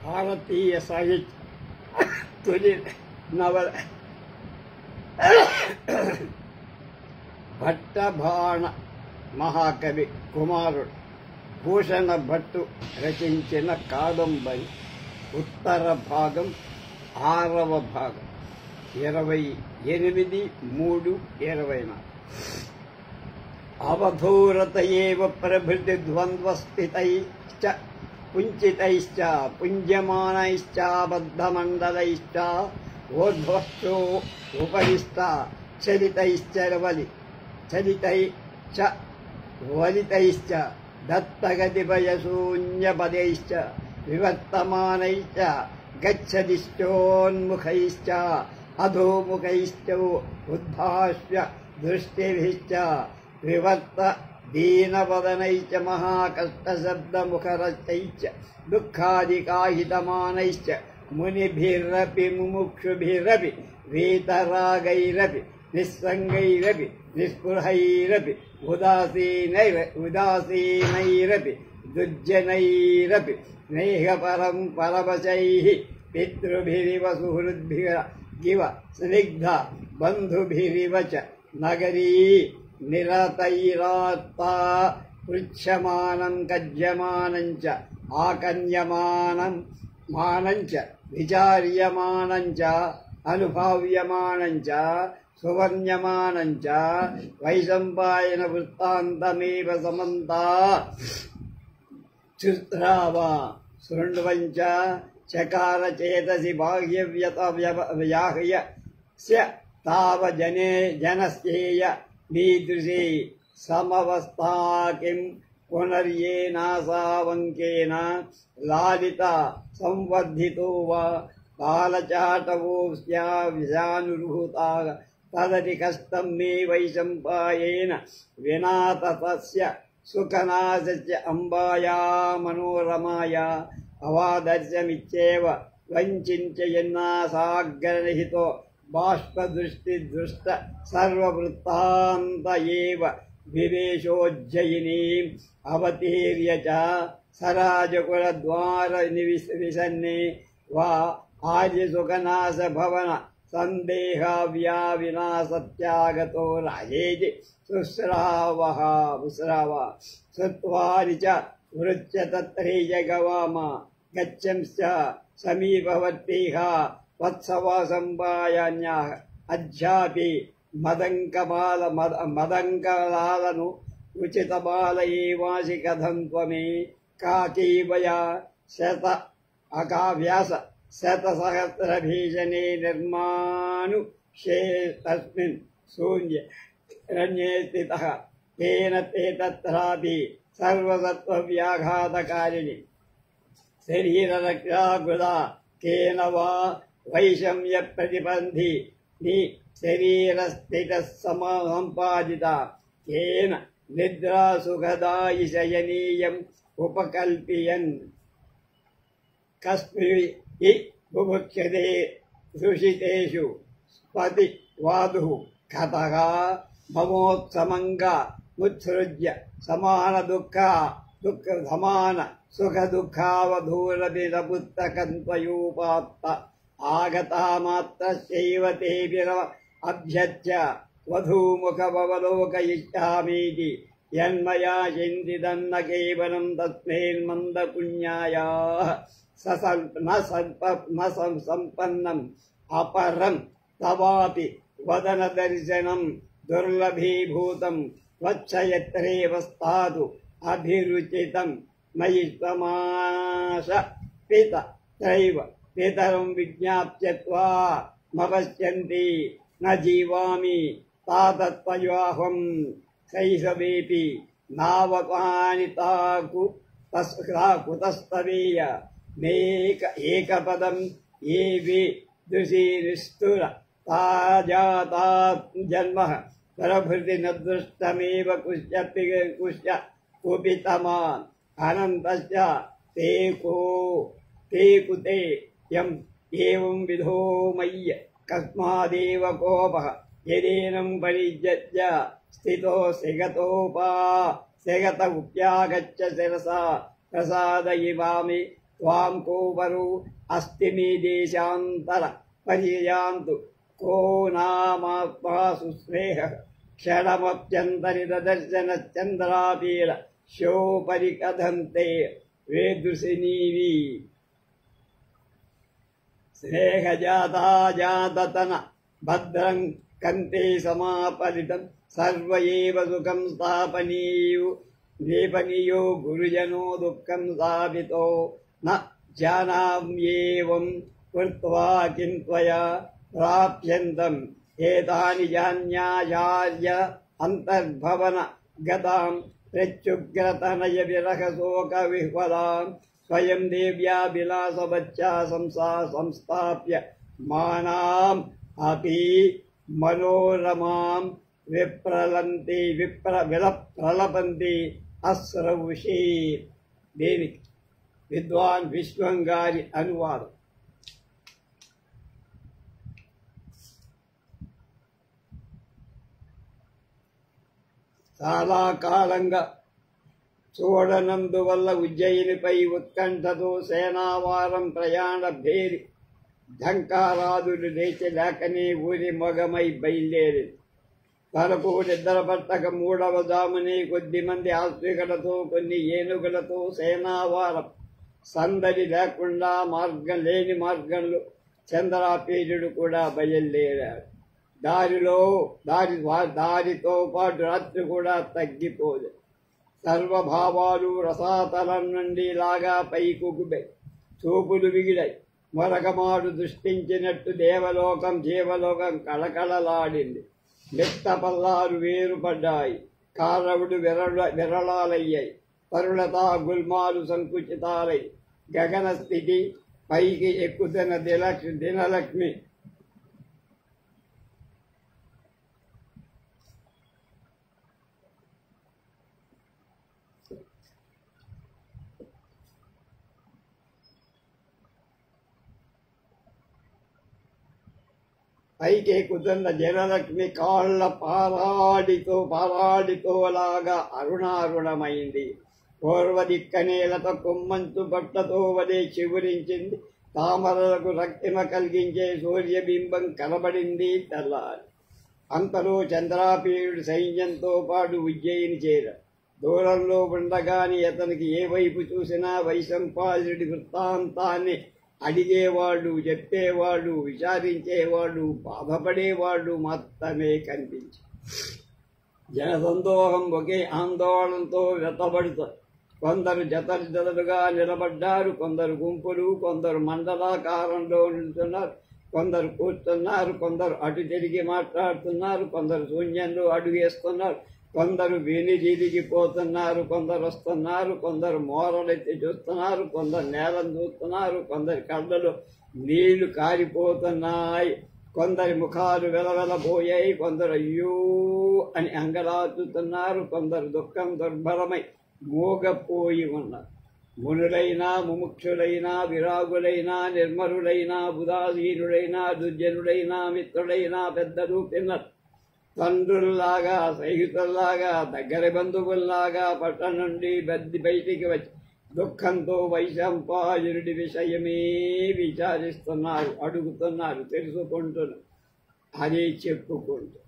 భారతీయ సాహిత్య తొలి నవల భట్టబాణ మహాకవి కుమారుడు భూషణ భట్టు రచించిన కాదంబరి ఉత్తర భాగం 6వ భాగం 28/3/24 అవధూరత ఏవ ప్రభృతి ద్వంద్వస్థితైశ్చ పుంచితైశ్చ పుంజమానైశ్చ బద్ధమండలైశ్చ ఊర్ధ్వస్థో ఉపరిష్ట చలితైశ్చ వలితైశ్చ దత్తగతిభయశూన్యపదైశ్చ వివర్తమానైశ్చ గచ్చదిష్టోన్ముఖైశ్చ అధోముఖైశ్చ ఉద్భాష్య దృష్టిభిశ్చ వివర్త దీనవదనైశ్చ మహాకష్టశబ్దముఖరచైశ్చ దుఃఖాదికాహితమానైశ్చ మునిభిరపి ముముక్షుభిరపి వీతరాగైరపి నిస్సంగైరపి నిస్పృహైరపి ఉదాసీనైరపి దుర్జనైరపి స్నేహపరం పరవశైః పితృభిరివ సుహృద్భిరివ స్నిగ్ధ బంధుభిరివ చ నగరీ నిరతైరాత్తా పృచ్ఛమానం కజ్యమానం చ ఆకన్యమానం మానం చ విచార్యమానం చ అనుభావ్యమానం చ సువర్ణ్యమానం చ వైశంపాయన వృత్తాంతమేవ సమంతా చుత్రావా శృణ్వన్ చ చకార చేతసి బాహ్యవ్యాహ్యస్య తావ జనస్యేయ మీదృశే సమవస్థా కిం పునర్యేనాసావంకేన లాలిత సంవర్ధితో వా బాలచాటవోస్యానురుహుతా తదతి కష్టం మే వైశంపాయేన వినా తస్య సుఖనాశస్య అంబాయా మనోరమాయా అవాదర్శమిచ్చేవ వంచించయన్నాసాగ్రహితో బాష్పదృష్టిదృష్ట సర్వవృత్తాంత ఏవ వివేశోజ్జయినీం అవతీర్య చ సరాజకులద్వార విసన్నే వా ఆర్యసుఖనాశ భవన సందేహావ్యా వినాశత్యాగతో రాజేతి శుశ్రావః శ్రుత్వాని చ వృత్య తత్రైజ గవామ గచ్చంశ్చ సమీపవర్తీః వత్సవాసంపాయాన్యాః అధ్యాపి మదంకలాలను ఉచితబాల ఏవాసి కథం త్వమే కాకీవయా శత అకావ్యాస శతసహస్రభీషణే నిర్మాను తస్మిన్ శూన్య రణ్యే స్థితః తేన తే తత్రాపి సర్వసత్వవ్యాఘాతకారిణి శరీరరక్షాకృతా కేన వా వైషమ్య ప్రతిబంధి ని శరీరస్థితః సంపాదిత కేన నిద్రాసుఖదాయి శయనీయం ఉపకల్పయన్ కస్మివి బుభుక్షతే సుషితేషు స్పతి వాదుః కథః మమోత్సమంగా ముత్సృజ్య సమాన సమాన సుఖ దుఃఖావధూరభిరపుత్తకంత్వయూపాత్త ఆగతామాత్రస్యైవ తేభిరవ అభ్యర్చ్య వధూముఖమవలోకయిష్యామీతి యన్మయా చింతిదన్న కేవలం తస్మైన్మందపుణ్యాయాః సంపన్నం అపరం తవాపి వదన దర్శనం దుర్లభీభూతం త్వచ్చయత్రేవ స్థాతు అభిరుచితం మయి త్వమాశ పిత త్రైవ పితరం విజ్ఞాప్య త్వామపశ్యంతి న జీవామి తాతత్వయాహం శైశవేపి నావకాని తాకు కుతస్తవేయ మేక ఏకపదం ఏవి దృశీరిస్తుర తాజాతాత్ జన్మ పరభృతి నదృష్టమేవ కుశ్య కుపితమాన్ అనంతస్య తే కుతే యం ఏవం విధో మయ్య కస్మాదేవ కోపః యదేనం పరిజ్యత్య స్థితో సెగత ఉప్యాగచ్చ శిరసా ప్రసాదయివామి త్వాం కోవరు అస్తి మీ దేశాంతర పరియాంతు కో నామాత్మాసు స్నేహ క్షణమప్యంతరిదర్శన చంద్రాపీల శోపరి కథంతే వేదృశినీవి స్నేహజాతాజాతన భద్రం కంతే సమాపలితం సర్వ ఏవ సుఖం స్థాపనీయో గురుజనో దుఃఖం స్థాపితో న జానామ్యేవం కృత్వా కిం త్వయా ప్రాప్యంతం ఏతాని జాన్యాచార్య అంతర్భవన గతాం ప్రత్యుగ్రతనయ విరహ శోక విహ్వలాం స్వయం దేవ్యా విలాసవచ్చా సంస్థాప్య మానాం అపి మనోరమాం విలప్రలపంతి అస్రవుషి. దీనికి విద్వాన్ విశ్వం గారి అనువాదం. చాలా కాలంగా చూడనందువల్ల ఉజ్జయినిపై ఉత్కంఠతో సేనావారం ప్రయాణ భేరి ఢంకారాదులు లేచి లేకనే ఊరి మొగమై బయలుదేరింది. తనకు నిద్ర పట్టక మూడవ జామునే కొద్ది మంది ఆస్తికులతో కొన్ని ఏనుగులతో సేనావారం సందడి లేకుండా లేని మార్గంలో చంద్రాపీరుడు కూడా బయలుదేరాడు. దారితో పాటు రాత్రి కూడా తగ్గిపోదు. సర్వభావాలు రసాతలం నుండి లాగా పైకుగుబై చూపులు విగిడాయి. మొరగమాడు దృష్టించినట్టు దేవలోకం జీవలోకం కళకళలాడింది. మెత్తపల్లాలు వేరుపడ్డాయి. కారవుడు విరళాలయ్యాయి. తరులతా గుల్మాలు సంకుచితాలై గగన స్థితి పైకి ఎక్కుతున్న దినలక్ష్మి పైకి కుదన్న జనలక్ష్మి కాళ్ల పారాడితోలాగా అరుణారుణమైంది. పూర్వ దిక్కనేలతో కొమ్మంతు బట్టతో వదే చిగురించింది. తామరలకు రక్తిమ కలిగించే సూర్యబింబం కనబడింది. తెల్లారి అంతలో చంద్రాపీరుడు సైన్యంతో పాటు ఉజ్జయిని చేర. దూరంలో ఉండగాని అతనికి ఏ వైపు చూసినా వైశంపాయనుడి వృత్తాంతాన్ని అడిగేవాళ్ళు, చెప్పేవాళ్ళు, విచారించేవాళ్ళు, బాధపడేవాళ్ళు మాత్రమే కనిపించి జనసందోహం ఒకే ఆందోళనతో వెతబడుతారు. కొందరు జతలుగా నిలబడ్డారు, కొందరు గుంపులు, కొందరు మండలాకారంలో నిల్చున్నారు, కొందరు కూర్చున్నారు, కొందరు అటు తిరిగి మాట్లాడుతున్నారు, కొందరు శూన్యంలో అడుగేస్తున్నారు, కొందరు వెనుదిరిగిపోతున్నారు, కొందరు వస్తున్నారు, కొందరు మోరలెత్తి చూస్తున్నారు, కొందరు నేలను చూస్తున్నారు, కొందరి కళ్ళలో నీళ్లు కారిపోతున్నాయి, కొందరి ముఖాలు వెలవెలబోయాయి, కొందరు అయ్యో అని అంగలాచుతున్నారు, కొందరు దుఃఖం దుర్భరమై మూగపోయి ఉన్నారు. మునులైనా ముముక్షులైనా విరాగులైనా నిర్మరులైనా బుధాధీనులైనా దుర్జనులైనా మిత్రులైనా పెద్దలు పిల్లలు తండ్రుల్లాగా స్నేహితుల్లాగా దగ్గర బంధువుల్లాగా పట్టణం నుండి బయటికి వచ్చి దుఃఖంతో వైశంపాయనుడి విషయమే విచారిస్తున్నారు, అడుగుతున్నారు, తెలుసుకుంటున్నారు. అదే చెప్పుకుంటూ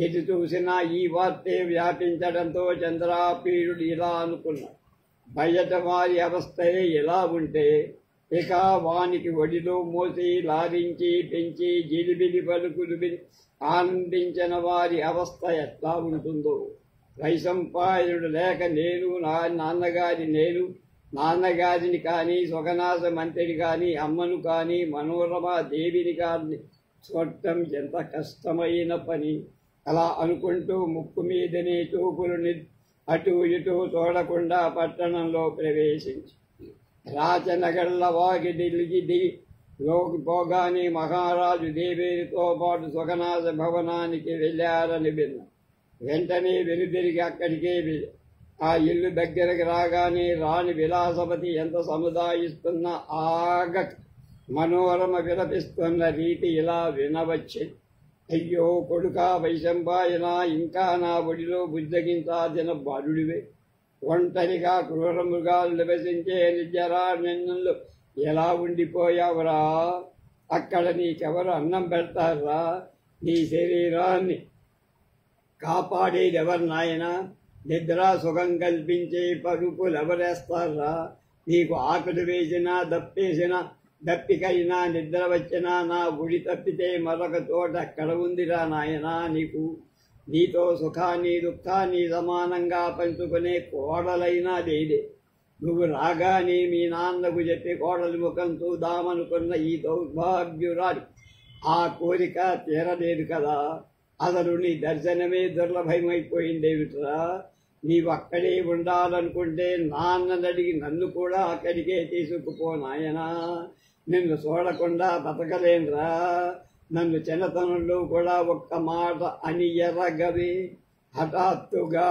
ఎటు చూసినా ఈ వార్తే వ్యాపించడంతో చంద్రాపీరుడు ఇలా అనుకున్నాడు, బయట వారి అవస్థే ఎలా ఉంటే ఇక వానికి ఒడిలో మోసి లారించి పెంచి జిలిబిలి పలుకులు ఆనందించిన వారి అవస్థ ఎట్లా ఉంటుందో. వైశంపాయనుడు లేక నేను నాన్నగారిని కానీ సుగనాస మంత్రిని కానీ అమ్మను కానీ మనోరమ దేవిని కానీ చూడటం ఎంత కష్టమైన పని. అలా అనుకుంటూ ముక్కు మీదనే చూపులు అటు ఇటు చూడకుండా పట్టణంలో ప్రవేశించి రాచనగర్ల వాకి ఢిల్లీ పోగానే మహారాజు దేవేరితో పాటు సుగనాథ భవనానికి వెళ్ళారని విన్నా. వెంటనే వెనుదిరిగి అక్కడికే వెళ్ళి ఆ ఇల్లు దగ్గరకు రాగానే రాణి విలాసవతి ఎంత సముదాయిస్తున్న ఆగక మనోరమ విలపిస్తున్న రీతి ఇలా వినవచ్చింది. అయ్యో కొడుకా వైశంపాయన, ఇంకా నా ఒడిలో బుజ్జగించాల్సిన బాలుడివే. ఒంటరిగా క్రూర మృగాలు నివసించే నిర్జరారణ్యంలో ఎలా ఉండిపోయావురా? అక్కడ నీకెవరు అన్నం పెడతారా? నీ శరీరాన్ని కాపాడేది ఎవరు నాయనా? నిద్రా సుఖం కల్పించే పరుపులు ఎవరేస్తారా? నీకు ఆకలి వేసినా దప్పేసినా దప్పికైనా నిద్ర వచ్చినా నా గుడి తప్పితే మరొక చోట ఎక్కడ ఉందిరా నాయనా నీకు? నీతో సుఖాన్ని దుఃఖాన్ని సమానంగా పంచుకునే కోడలైనా లేదే. నువ్వు రాగానే మీ నాన్నకు చెప్పి కోడలి ముఖం చూద్దామనుకున్న ఈ దౌర్భాగ్యురాలి ఆ కోరిక తీరలేదు కదా. అసలు నీ దర్శనమే దుర్లభమైపోయిందేమిట్రా? నీవు అక్కడే ఉండాలనుకుంటే నాన్ననడిగి నన్ను కూడా అక్కడికే తీసుకుపో నాయనా. నిన్ను చూడకుండా బతకలేనురా. నన్ను చిన్నతనంలో కూడా ఒక్క మాట అని ఎరగవి. హఠాత్తుగా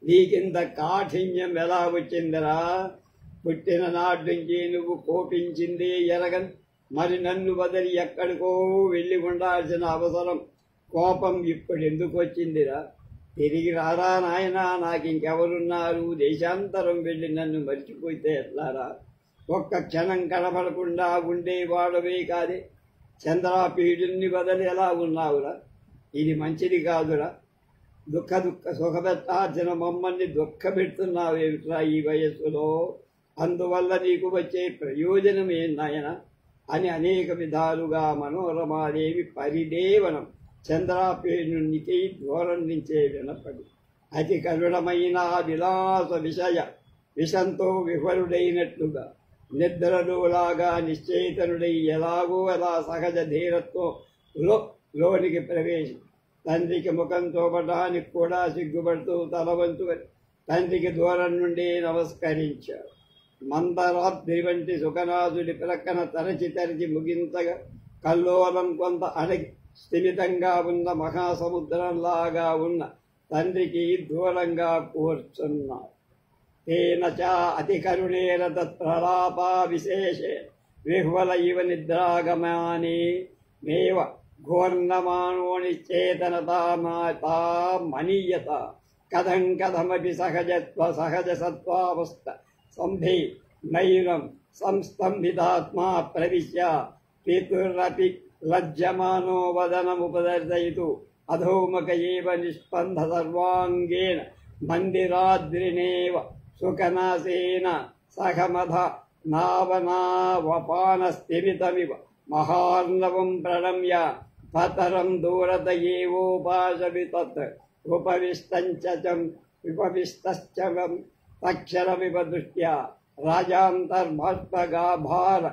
నీకింత కాఠిన్యం ఎలా వచ్చిందిరా? పుట్టిన నాటి నుంచి నువ్వు కోపించింది ఎరగన్, మరి నన్ను వదిలి ఎక్కడికో వెళ్ళి ఉండాల్సిన అవసరం కోపం ఇప్పుడు ఎందుకు వచ్చిందిరా? తిరిగి రారా నాయనా, నాకు ఇంకెవరున్నారు? దేశాంతరం వెళ్ళి నన్ను మర్చిపోతే ఎట్లారా? ఒక్క క్షణం కనబడకుండా ఉండేవాడవే కాదే. చంద్రాపీఠుల్ని వదిలి ఎలా ఉన్నావురా? ఇది మంచిది కాదురా. సుఖపెట్టాల్సిన మమ్మల్ని దుఃఖపెడుతున్నావేమిట్రా ఈ వయస్సులో? అందువల్ల నీకు వచ్చే ప్రయోజనం ఏందాయన అని అనేక విధాలుగా మనోరమాదేవి పరిదేవనం చంద్రాపేణునికి దూరం నుంచే వినపడి అతి కరుణమైన విలాస విషంతో విహరుడైనట్లుగా నిద్రలోలాగా నిశ్చేతనుడై ఎలాగో అలా సహజ ధీరత్వం లోనికి ప్రవేశి తండ్రికి ముఖం చూపడానికి కూడా సిగ్గుపడుతూ తల వంచుకొని తండ్రికి దూరం నుండి నమస్కరించాడు. మందరాత్రి వంటి సుఖనాథుడి ప్రక్కన తరచి ముగించగా కల్లోలం కొంత అడగి స్థిమితంగా ఉన్న మహాసముద్రంలాగా ఉన్న తండ్రికి దూరంగా కూర్చున్నాడు. తేన చ అతి కరుణేన తత్ప్రలాపా విశేషే విహ్వల ఇవ నిద్రాగమాని మేవ ఘోర్ణమానో నిశ్చేతనతా మనీయత కథం కథమపి సహజ సత్వావస్థ సంభి నైనం సంస్తంభితాత్మా ప్రవిశ్య పితురపి లజ్జమానో వదనముపదర్శయితు అధోముఖ ఏవ నిష్పంద సర్వాంగేన మందిరాద్రినేవ సుఖనాసేన సహమధ నావనావపానస్థిమితమివ మహార్ణవం ప్రణమ్య పతరం దూరత ఏవోపాశవితత్ ఉపవిష్టశ్చం తక్షరమివ దృష్ట్యా రాజాంతర్భాష్పగాభార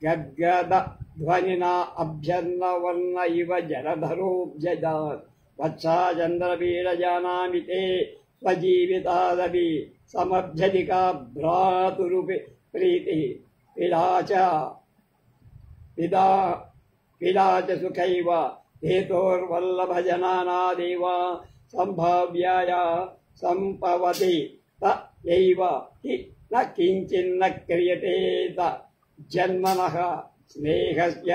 గద్గద ధ్వనినా అభ్యర్ణవర్ణ ఇవ జలధరోబ్జాత్ వత్సా చంద్రవీరజానామి తే స్వజీవితాదపి సమభ్యధికా భ్రాతురుపి ప్రీతి పిడాచ సుఖైవ హేతోర్వల్లభజనానాదేవ సంభావ్యాయ సంపవతి తైవ హి న కించిన్న క్రియతే జన్మనః స్నేహస్య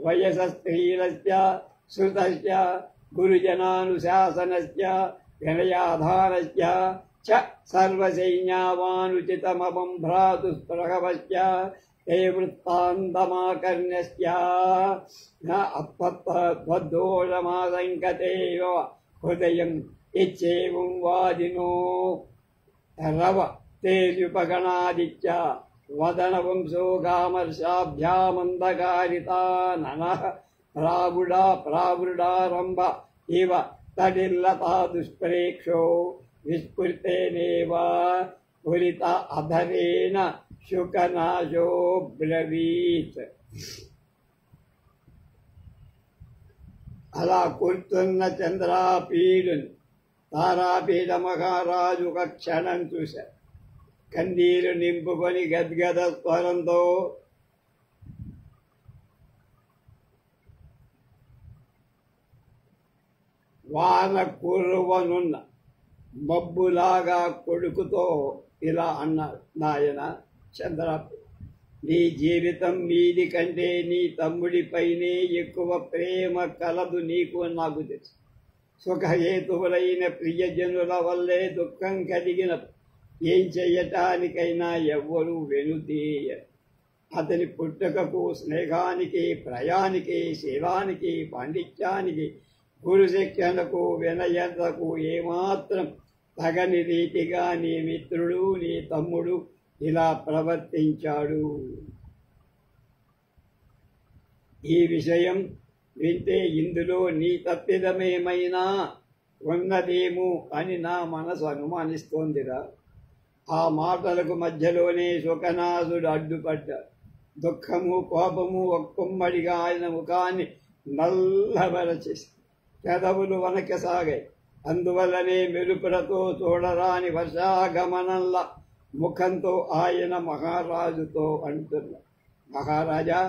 వయసస్త్రీలస్య శృతస్య గురుజనానుశాసనస్య వినయాధానస్య చ సర్వసైన్యావానుచితమవం భ్రాతుస్పృహవస్య ते वृत्तान्तमाकर्ण्यस्य न अत्वद्दोषमासङ्कतेव हृदयम् इच्छेवं वादिनो रव तेजुपगणादित्य वदनवंशो कामर्षाभ्यामन्धकारिता ननः प्रावृडारम्भ इव तडिल्लता दुष्प्रेक्षो विस्फुरितेनेव पुरित अधरेण శుకనాశో బ్రవీత్. అలా కూర్చున్న చంద్రాపీడుని తారాపీడ మహారాజు ఒక క్షణం చూశారు. కన్నీరు నింపుకొని గద్గద స్వరంతో వాన కురువనున్న మబ్బులాగా కొడుకుతో ఇలా అన్నారు. నాయన చంద్రాపి, నీ జీవితం మీది కంటే నీ తమ్ముడిపైనే ఎక్కువ ప్రేమ కలదు నీకు నాకు తెలుసు. సుఖహేతువులైన ప్రియజనుల వల్లే దుఃఖం కలిగిన ఏం చెయ్యటానికైనా ఎవ్వరూ వెనుదీయరు. అతని పుట్టుకకు, స్నేహానికి, ప్రయానికి, శీలానికి, పాండిత్యానికి, గురు శిక్షణకు, వినయతకు ఏమాత్రం తగని రీతిగా నీ మిత్రుడు, నీ తమ్ముడు ఇలా ప్రవర్తించాడు. ఈ విషయం వింటే ఇందులో నీ తప్పిదమేమైనా ఉన్నదేమో అని నా మనసు అనుమానిస్తోందిరా. ఆ మాటలకు మధ్యలోనే సుఖనాథుడు అడ్డుపడ్డాడు. దుఃఖము, కోపము ఒక్కొమ్మడిగా ఆయన ముఖాన్ని నల్లబరచేసి పెదవులు వనకసాగాయి. అందువల్లనే మెరుపులతో చూడరాని వర్షాగమనంలా ముఖంతో ఆయన మహారాజుతో అంటున్నాడు, మహారాజా,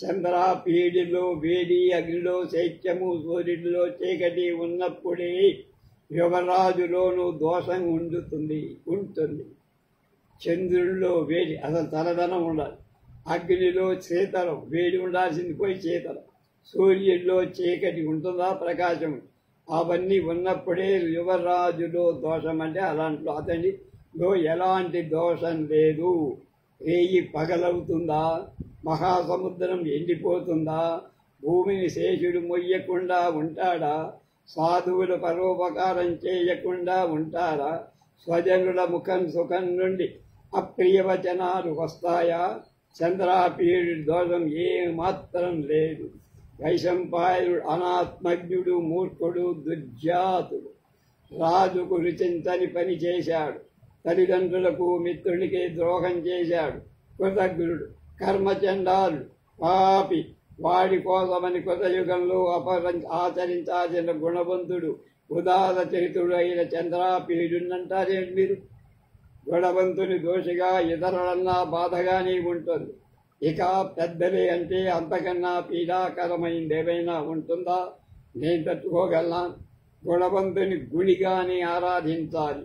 చంద్రాపీడిలో వేడి, అగ్నిలో శైత్యము, సూర్యుడిలో చీకటి ఉన్నప్పుడే యువరాజులోనూ దోషం ఉంటుంది. చంద్రుడిలో వేడి, అసలు తలదనం ఉండాలి. అగ్నిలో శీతలం, వేడి ఉండాల్సింది పోయి శీతలం. సూర్యుడిలో చీకటి ఉంటుందా, ప్రకాశం. అవన్నీ ఉన్నప్పుడే యువరాజులో దోషం. అంటే అలాంటి అతనిలో ఎలాంటి దోషం లేదు. రేయి పగలవుతుందా, మహాసముద్రం ఎండిపోతుందా, భూమిని శేషుడు మొయ్యకుండా ఉంటాడా, సాధువులు పరోపకారం చేయకుండా ఉంటారా, స్వజనుల ముఖం సుఖం నుండి అప్రియవచనాలు వస్తాయా? చంద్రాపీడు దోషం ఏమాత్రం లేదు. వైశంపాయనుడు అనాత్మజ్ఞుడు, మూర్ఖుడు, దుర్జాతుడు. రాజుకు రుచించని పని చేశాడు. తల్లిదండ్రులకు, మిత్రునికి ద్రోహం చేశాడు. కృతజ్ఞుడు, కర్మచండాలు, పాపి. వాడి కోసమని కృతయుగంలో ఆచరించాల్సిన గుణవంతుడు, ఉదార చరిత్రుడు అయిన చంద్రాపీడునంటారేంటి మీరు? గుణవంతుని దోషిగా ఇతరులన్నా బాధగానే ఉంటుంది. ఇక పెద్దలే అంటే అంతకన్నా పీడాకరమైందేమైనా ఉంటుందా? నేను తట్టుకోగలనా? గుణవంతుని గుడిగానే ఆరాధించాలి.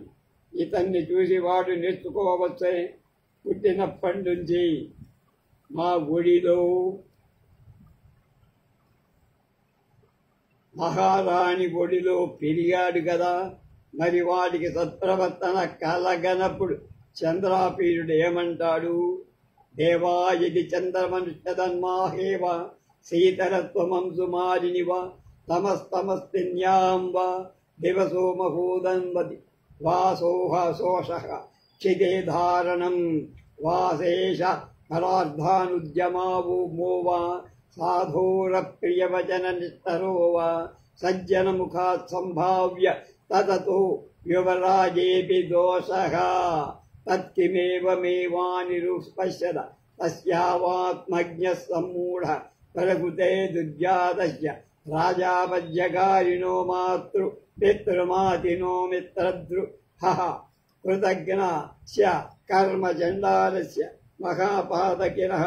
ఇతన్ని చూసి వాడు నేర్చుకోవచ్చే. పుట్టినప్పటి నుంచి మా గుడిలో మహారాణి ఒడిలో పెరిగాడు కదా, మరి వాడికి సత్ప్రవర్తన కలగనప్పుడు చంద్రాపీడుడు ఏమంటాడు? దేవా ఇది చంద్రమనుష్యధన్మాహేవ శీతరత్వమంసుమారినివ తమస్తమస్తిన్యాం వా దివసో మహోదన్వది వాసోహ శోషః క్షితే ధారణం వాశేష పరార్థానుద్యమావో మోవా సాధోర ప్రియవచన నిస్తరో వా సజ్జన ముఖాత్ సంభావ్య తతతో యువరాజేపి దోషః తత్కిమేవమేవానిరుపశ్యత తస్యావాత్మజ్ఞః సమ్మూఢ ప్రకృతే దుర్జాతస్య రాజాపజ్యకారిణో మాతృ పితృమాతినో మిత్రద్రుహః కృతజ్ఞస్య కర్మచండాలస్య మహాపాతకినః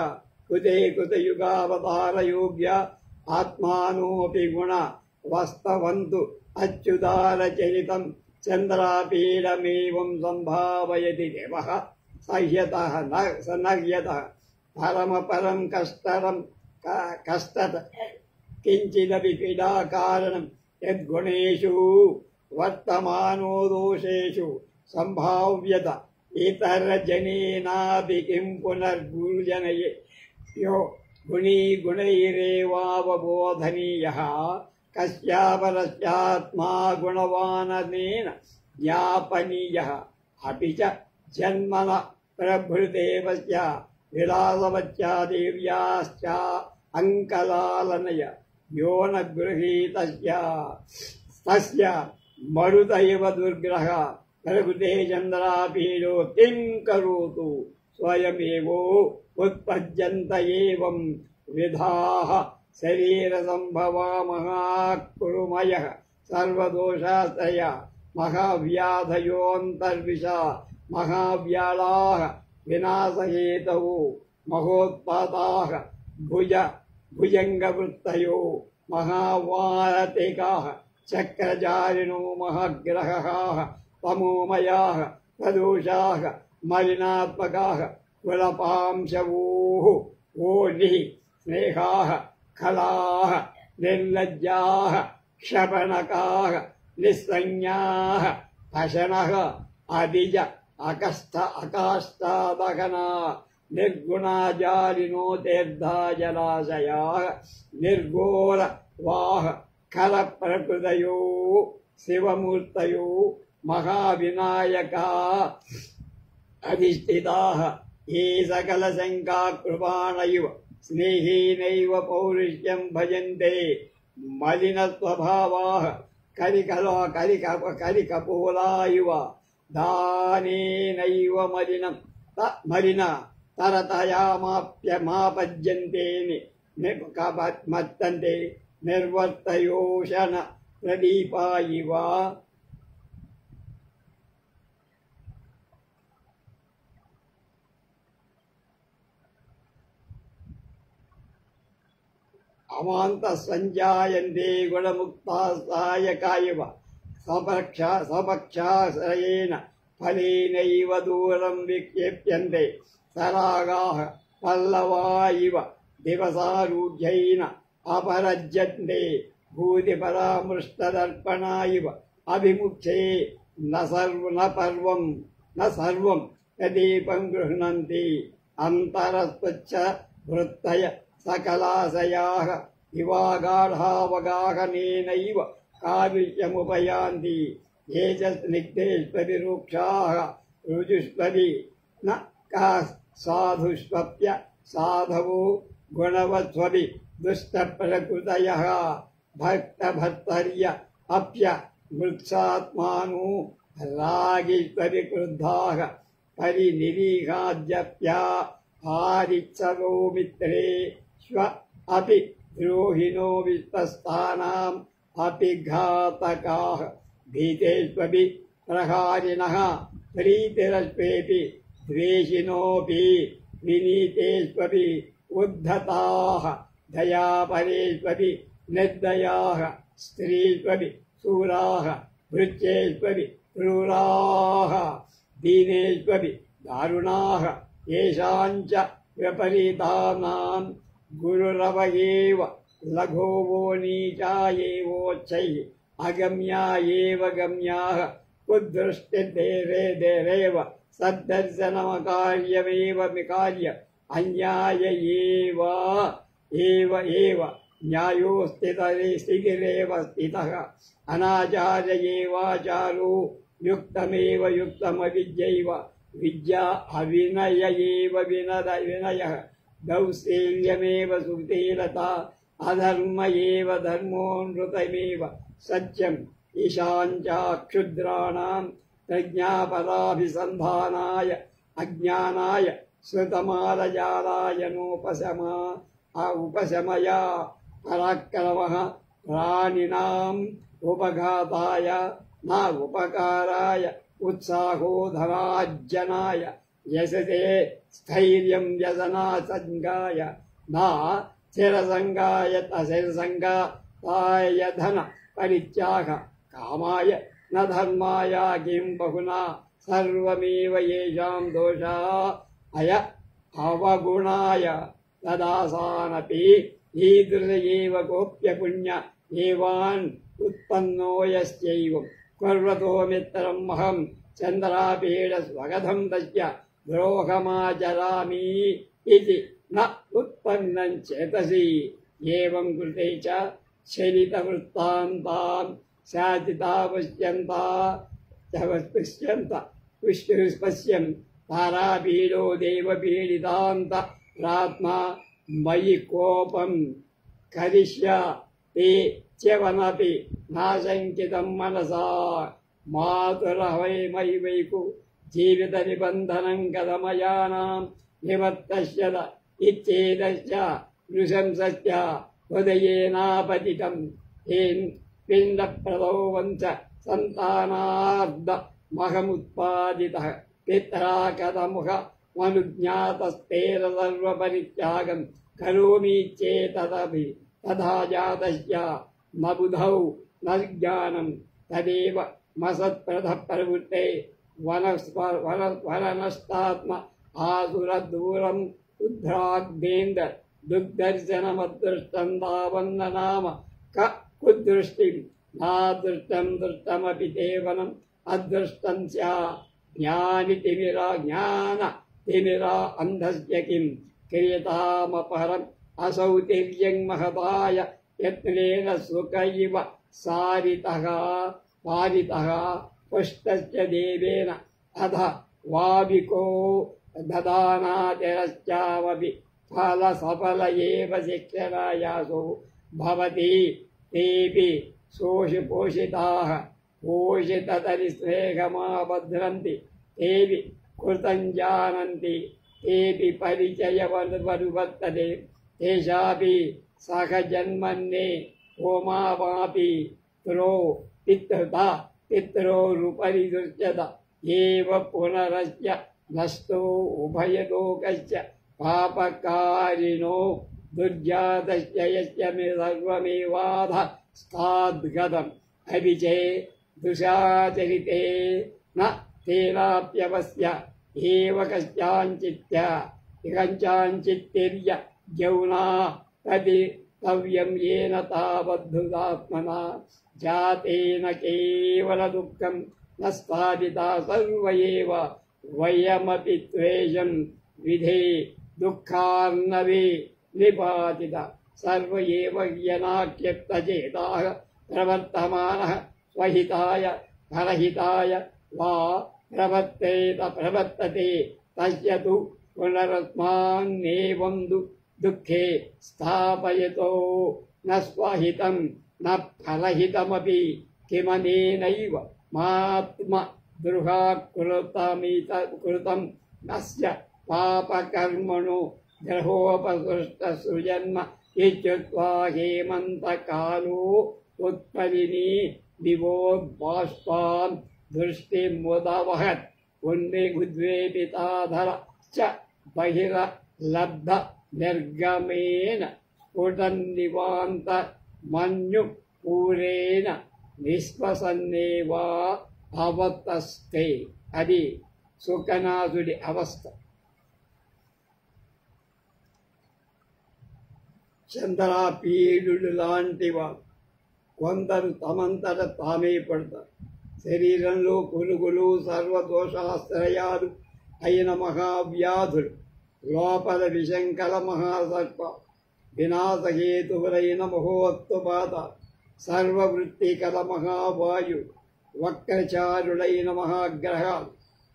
కృతే కృతయుగావతారయోగ్య ఆత్మానోపి గుణ వస్తవంతు అచ్యుతారచరితం చంద్రాపీడమేవం సంభావయతి దేవః సహ్యతః నహ్యతః పరమపరం కష్టత కించిదపి పీడాకారణం యద్గుణేషు వర్తమానో దోషేషు సంభావ్యత ఇతరజనేనాపి కిం పునర్గురుజనయే యో గుణైరేవావబోధనీయః కస్యాపరస్యాత్మా గుణవాననేన జ్ఞాపనీయః అపి చ జన్మన ప్రభృదేవస్య విలాసవత్యా దేవ్యాశ్చ అంకలాలనయ యోన గృహీతస్య తస్య మరుత ఇవ దుర్గ్రహ ప్రకృతే చంద్రాపీడో కిం కరోతు స్వయమేవో ఉత్పద్యంత ఏవం విధాః శరీర సంభవా మహాకురుమయః సర్వదోషాశ్రయ మహావ్యాధయోంతర్విషా మహావ్యాళాః వినాశహేతవో మహోత్పాతాః భుజంగవృత్తయో మహావారతికాః చక్రచారిణో మహాగ్రహాః తమోమయాః ప్రదోషాః మలినాత్మకాః कुलपांशवोः ओनिः स्नेहाः खलाः निर्लज्जाः क्षपणकाः निस्संज्ञाः पशनः अभिज अकाष्ठादगना निर्गुणाजालिनो तीर्धा जलाशयाः निर्घोर वाह खलप्रकृतयो शिवमूर्तयो महाविनायका अधिष्ठिताः ये सकलशङ्काकृपाणैव स्नेहेनैव पौरुष्यं भजन्ते मलिनस्वभावाः कलिकपोला इव दानेनैव मलिना तरतयामाप्यमापज्यन्ते मत्तन्ते निर्वर्तयोषण प्रदीपा इव अमान्तः सञ्जायन्ते गुणमुक्तास्तायका इव स्वपक्षाश्रयेण फलेनैव दूरं विक्षेप्यन्ते सरागाः पल्लवा इव दिवसारूढ्येन अपरज्यन्ते भूतिपरामृष्टदर्पणा इव अभिमुखे न सर्वं यदीपं गृह्णन्ति अन्तरस्पृच्छ वृत्तय सकलाशयाः इवागाढावगाहनेनैव काव्यमुपयान्ति ये च स्निग्धेष्वपि रूक्षाः ऋजुष्वपि न का साधुष्वप्य साधवो गुणवत्वपि दुष्टप्रकृतयः भक्तभर्तर्य अप्य वृक्षात्मानो रागिष्वपि क्रुद्धाः परिनिरीहाद्यप्या आरित्सवो मित्रे स्व अपि द्रोहिणो विश्वस्तानाम् अपि घातकाः भीतेष्वपि प्रहारिणः प्रीतिरस्वेऽपि द्वेषिणोऽपि विनीतेष्वपि उद्धताः दयापरेष्वपि निर्दयाः स्त्रीष्वपि शूराः भृत्येष्वपि क्रूराः दीनेष्वपि दारुणाः येषाञ्च विपरीतानां गुरुरव एव लघोवो नीचा एवोच्चैः अगम्या एव गम्याः कुदृष्टिदेरेव सद्दर्शनमकार्यमेव विकार्य अन्याय एव न्यायो स्थितिरेव स्थितः अनाचार्य एवाचारो युक्तमेव युक्तमविद्यैव विद्या अविनय एव विनयः दौशील्यमेव सुशीलता अधर्म एव धर्मोऽनृतमेव सत्यम् ईशाञ्च क्षुद्राणां प्रज्ञापदाभिसन्धानाय अज्ञानाय श्रुतमालजालाय उपशमया पराक्रमः प्राणिनाम् उपघाताय न उपकाराय उत्साहो धनार्जनाय यशते स्थैर्यं व्यसनासङ्गाय न चिरसङ्गाय तशिरसङ्गाय धन परित्याग कामाय न धर्माय किं बहुना सर्वमेव येषां दोषा अय अवगुणाय तदासानपि ईदृश एव गोप्य पुण्य एवान् उत्पन्नो यश्चैवम् कुर्वतो मित्रम् अहम् चन्द्रापीड स्वगधम् तस्य द्रोहमाचरामि इति न उत्पन्नम् चेतसि एवम् कृते च चलितवृत्तान्ताम् शाचिता पश्यन् तारापीडो देवपीडितान्त प्रात्मा मयि कोपम् करिष्य ते च्यवनपि नाशङ्कितं मनसा मातुरहवै मयि वैकु जीवितनिबन्धनं कथमयानां निवर्तश्यत इत्येतश्च नृशंसश्च हृदयेनापतितं पिण्डप्रदो वंश सन्तानार्धमहमुत्पादितः पित्रा कथमुख मनुज्ञातस्तेन सर्वपरित्यागं करोमि चेतदपि तथा जातस्य न बुधौ न ज्ञानं तदेव मसत्प्रदः प्रवृत्ते वनस्तात्म ఆసుర దూరం ఉద్రాగ్నేంద్ర దుగ్దర్శనమదృష్టం దావన్న నామ కుదృష్టిం నా దృష్టం దృష్టమపి దేవనం అదృష్టం స్యా జ్ఞాన తిమిరా అంధస్య కిం క్రియతామపరం అసౌ తిర్యం మహదాయ యత్నేన సుఖ ఇవ పారితః పుష్టస్య దేవేన అధ వావికో దదానాతిరశ్చావపి ఫల సఫల ఏవ శిక్షణాయాసో భవతి తేపి పోషితాః పోషితతరి స్నేహమాభద్రంతి తేపి కృతం జానంతి తేపి పరిచయవనువర్తతే తేషాపి సహజన్మన్నే హోమావాపి పిత్రోరుపరి దృశ్యత ఏవ పునరస్య నష్టో ఉభయలోకస్య పాపకారిణో దుర్జాతస్య యస్య మే సర్వమేవాధ స్థాద్గతం అభిచే దుషాచరితే న తేనాప్యవస్య ఏవ కశ్చాంచిత్తిర్య జౌనా తది తవ్యం ఏన తావద్ధుదాత్మనా జాతేన కేవల దుఃఖం న స్థాపితా సర్వ ఏవ వయమపి త్వేషం విధే దుఃఖార్ణవే నిపాతిత సర్వ ఏవ యనాక్యక్తచేతాః ప్రవర్తమానః స్వహితాయ పరహితాయ వా ప్రవర్తతే తస్య తు పునరస్మాన్నేవం దుఃఖే స్థాపయతో న స్వహితం న ఫలహితమపి కిమనేనైవ మాత్మ కృతం నస్య పాపకర్మణో గ్రహోపసృష్టసృజన్మ ఇత్యుక్త్వా హేమంతకాలో ఉత్పలిని దివోద్బాష్పాన్ దృష్టిముదవహత్ ఉద్వేపితాధర చ బహిరలబ్ధ నిర్గమేన స్ఫుటన్నివాంత మన్యు పూరేణ నిశ్వసన్నేవా అవతస్తే. అది సుఖనాథుడి అవస్థ. చంద్రాపీడులు లాంటివా కొందరు తమంతట తామే పడతారు. శరీరంలో పురుగులు సర్వదోషాశ్రయాలు అయిన మహావ్యాధులు, లోపల విశంకల మహాసర్ప, వినాశహేతువులైన మహోత్తుపాత, సర్వవృత్తికల మహావాయు, వక్రచారులైన మహాగ్రహాలు,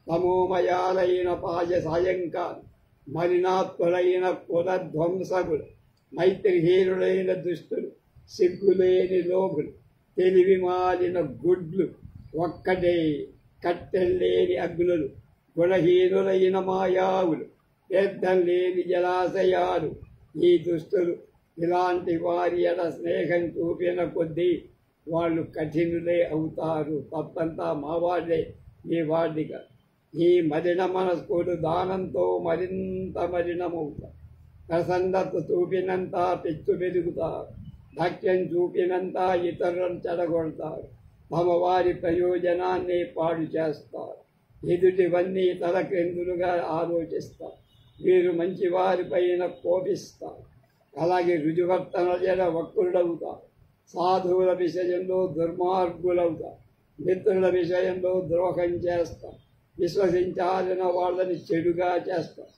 తమోమయాలైన పాయ సాయంకాలు, మలినాత్ములైన కులధ్వంసకులు, మైత్రిహీనులైన దుష్టులు, సిగ్గులేని లోకులు, తెలివి మాలిన గుడ్లు, ఒక్కటే కట్టెల్లేని అగ్నులు, గుణహీనులైన మాయావులు, తీర్థం లేని జలాశయాలు. ఈ దుస్తులు ఇలాంటి వారి ఎడ స్నేహం చూపిన కొద్దీ వాళ్ళు కఠినులే అవుతారు. తప్పంతా మావాళ్లే, మీ వాడిగా. ఈ మలిన మనస్కులు దానంతో మరింత మలినమవుతారు. ప్రసన్నత చూపినంత పెచ్చు పెరుగుతారు. ధైర్యం చూపినంత ఇతరులను చెడగొడతారు. తమ వారి ప్రయోజనాన్ని పాడు చేస్తారు. ఎదుటివన్నీ తలక్రిందులుగా ఆలోచిస్తారు. వీరు మంచివారిపైన కోపిస్తారు. అలాగే రుజువర్తన జన వక్రుడవుతారు. సాధువుల విషయంలో దుర్మార్గులవుతారు. మిత్రుల విషయంలో ద్రోహం చేస్తారు. విశ్వసించాలిన వాళ్ళని చెడుగా చేస్తారు.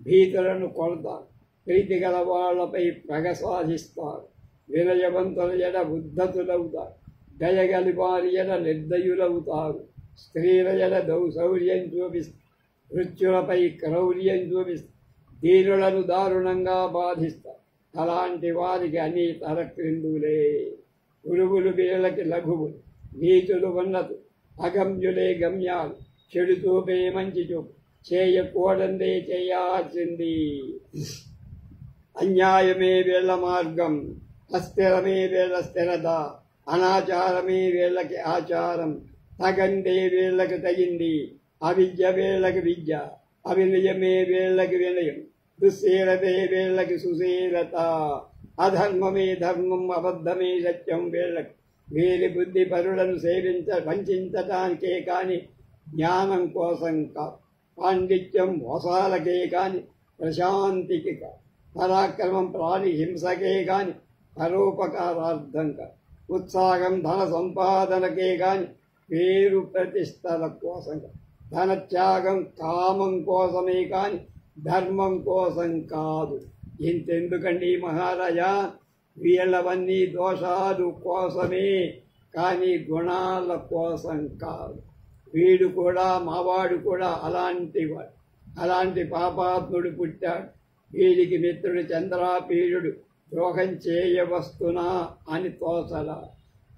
భీతులను కొడతారు. ప్రీతి గల వాళ్లపై పగ సాధిస్తారు. వినయవంతుల ఎడ ఉద్ధతులవుతారు. దయగలి వారి ఎడ నిర్దయులవుతారు. స్త్రీల ఎడ దౌశౌర్యం చూపిస్తారు. మృత్యులపై క్రౌర్యం చూపిస్తారు. దీనులను దారుణంగా బాధిస్తారు. అలాంటి వారికి అన్ని తలక్రిందులే. గురువులు వీళ్ళకి లఘువులు, నీచులు ఉన్నతులు, అగమ్యులే గమ్యాలు. చెడు చూపే మంచి చూపు, చేయకూడందే చేయాల్సింది. అన్యాయమే వీళ్ళ మార్గం, అస్థిరమే వీళ్ళ స్థిరత, అనాచారమే వీళ్ళకి ఆచారం, తగందే వీళ్ళకి తగింది, అవిద్య వీళ్ళకి విద్య, అవినయమే వీళ్ళకి వినయం, దుశ్శీలతే వీళ్ళకి సుశీలత, అధర్మమే ధర్మం, అబద్ధమే సత్యం వీళ్ళకి. వీరి బుద్ధి పరులను వంచటానికే కాని జ్ఞానం కోసం కాదు. పాండిత్యం మోసాలకే కాని ప్రశాంతికి కాదు, పరాక్రమం ప్రాణి హింసకే కాని పరోపకారార్థం కాదు, ఉత్సాహం ధన సంపాదనకే కాని పేరు ప్రతిష్టల కోసం కాదు, ధనత్యాగం కామం కోసమే కాని ధర్మం కోసం కాదు. ఇంతెందుకండి మహారాజా, వీళ్ళవన్నీ దోషాలు కోసమే కానీ గుణాల కోసం కాదు. వీడు కూడా మావాడు కూడా అలాంటివాడు, అలాంటి పాపాత్ముడు పుట్టాడు. వీడికి మిత్రుడు చంద్రాపీడుడు ద్రోహం చేయవస్తున్నా అని తోసలా.